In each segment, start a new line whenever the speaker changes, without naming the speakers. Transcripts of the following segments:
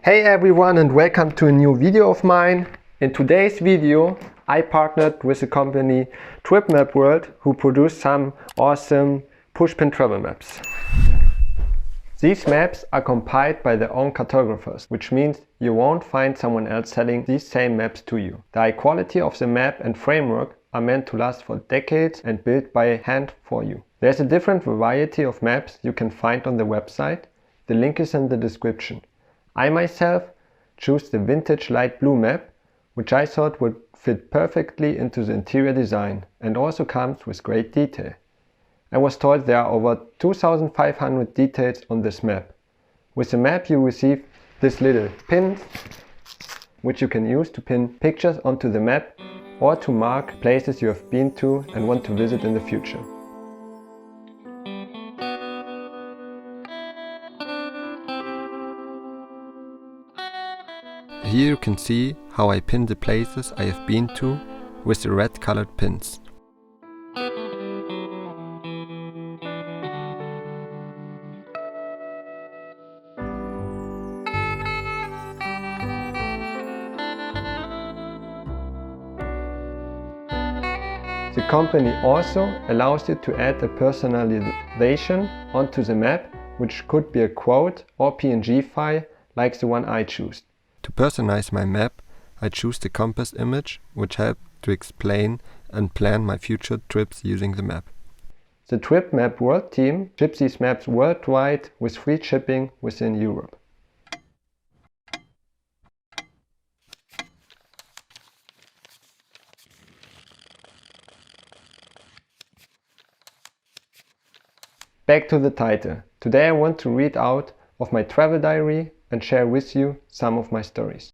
Hey everyone, and welcome to a new video of mine. In today's video I partnered with the company TripMap World, who produced some awesome pushpin travel maps. These maps are compiled by their own cartographers, which means you won't find someone else selling these same maps to you. The high quality of the map and framework are meant to last for decades and built by hand for you. There's a different variety of maps you can find on the website. The link is in the description. I myself chose the vintage light blue map, which I thought would fit perfectly into the interior design and also comes with great detail. I was told there are over 2,500 details on this map. With the map you receive this little pin, which you can use to pin pictures onto the map or to mark places you have been to and want to visit in the future. Here you can see how I pin the places I have been to with the red colored pins. The company also allows you to add a personalization onto the map, which could be a quote or PNG file like the one I choose. To personalize my map, I choose the compass image, which helps to explain and plan my future trips using the map. The TripMap World team ships these maps worldwide with free shipping within Europe. Back to the title. Today I want to read out of my travel diary and share with you some of my stories.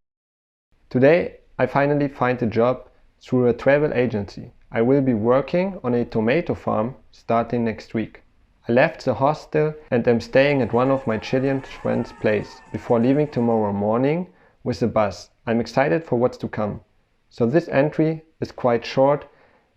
Today I finally find a job through a travel agency. I will be working on a tomato farm starting next week. I left the hostel and am staying at one of my Chilean friends' place before leaving tomorrow morning with the bus. I'm excited for what's to come. So this entry is quite short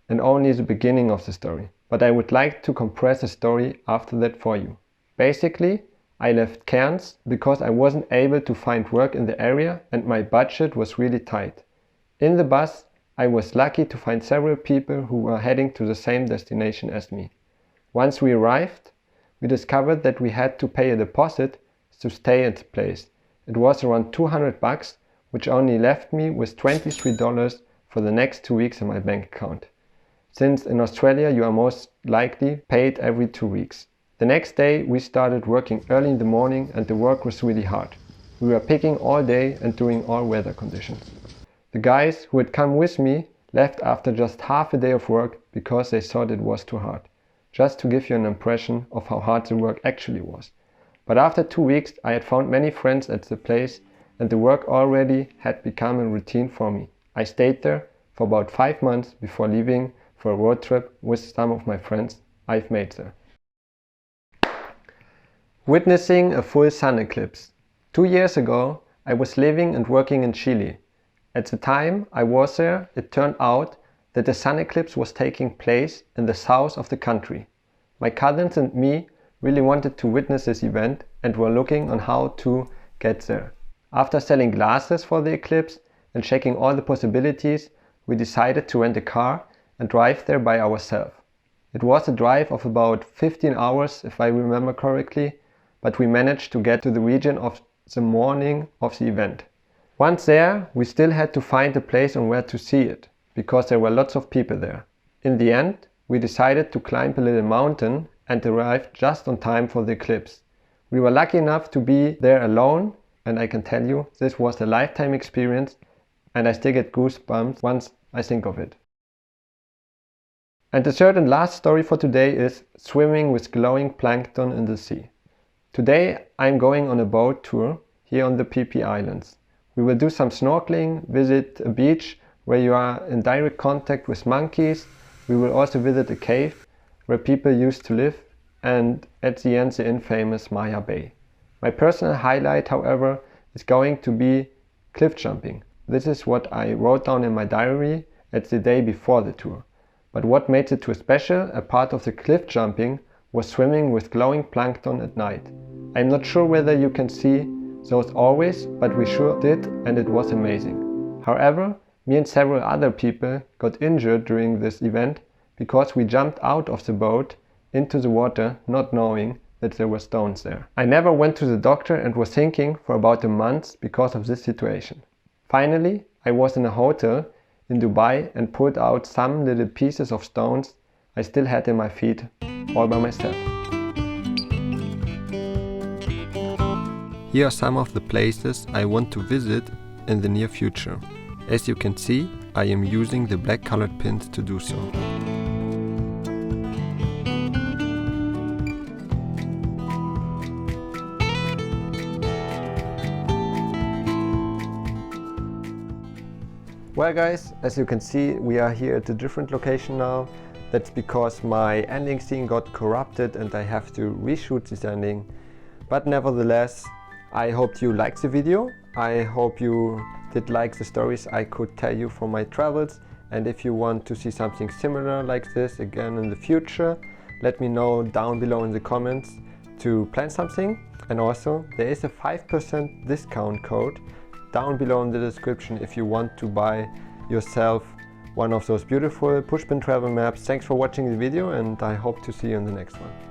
and only the beginning of the story. But I would like to compress the story after that for you. Basically, I left Cairns because I wasn't able to find work in the area and my budget was really tight. In the bus, I was lucky to find several people who were heading to the same destination as me. Once we arrived, we discovered that we had to pay a deposit to stay at the place. It was around $200, which only left me with $23 for the next 2 weeks in my bank account. Since in Australia you are most likely paid every 2 weeks. The next day we started working early in the morning and the work was really hard. We were picking all day and during all weather conditions. The guys who had come with me left after just half a day of work because they thought it was too hard. Just to give you an impression of how hard the work actually was. But after 2 weeks I had found many friends at the place and the work already had become a routine for me. I stayed there for about 5 months before leaving for a road trip with some of my friends I've made there. Witnessing a full sun eclipse. 2 years ago I was living and working in Chile. At the time I was there, it turned out that the sun eclipse was taking place in the south of the country. My cousins and me really wanted to witness this event and were looking on how to get there. After selling glasses for the eclipse and checking all the possibilities, we decided to rent a car and drive there by ourselves. It was a drive of about 15 hours if I remember correctly, but we managed to get to the region of the morning of the event. Once there, we still had to find a place on where to see it, because there were lots of people there. In the end, we decided to climb a little mountain and arrived just on time for the eclipse. We were lucky enough to be there alone, and I can tell you, this was a lifetime experience and I still get goosebumps once I think of it. And the third and last story for today is swimming with glowing plankton in the sea. Today I'm going on a boat tour here on the Phi Phi Islands. We will do some snorkeling, visit a beach where you are in direct contact with monkeys. We will also visit a cave where people used to live and at the end the infamous Maya Bay. My personal highlight, however, is going to be cliff jumping. This is what I wrote down in my diary at the day before the tour. But what made it too special, a part of the cliff jumping, was swimming with glowing plankton at night. I'm not sure whether you can see So as always, but we sure did, and it was amazing. However, me and several other people got injured during this event because we jumped out of the boat into the water not knowing that there were stones there. I never went to the doctor and was thinking for about a month because of this situation. Finally, I was in a hotel in Dubai and pulled out some little pieces of stones I still had in my feet all by myself. Here are some of the places I want to visit in the near future. As you can see, I am using the black colored pins to do so. Well guys, as you can see, we are here at a different location now. That's because my ending scene got corrupted and I have to reshoot this ending. But nevertheless, I hope you liked the video. I hope you did like the stories I could tell you from my travels. And if you want to see something similar like this again in the future, let me know down below in the comments to plan something. And also, there is a 5% discount code down below in the description if you want to buy yourself one of those beautiful Pushpin travel maps. Thanks for watching the video and I hope to see you in the next one.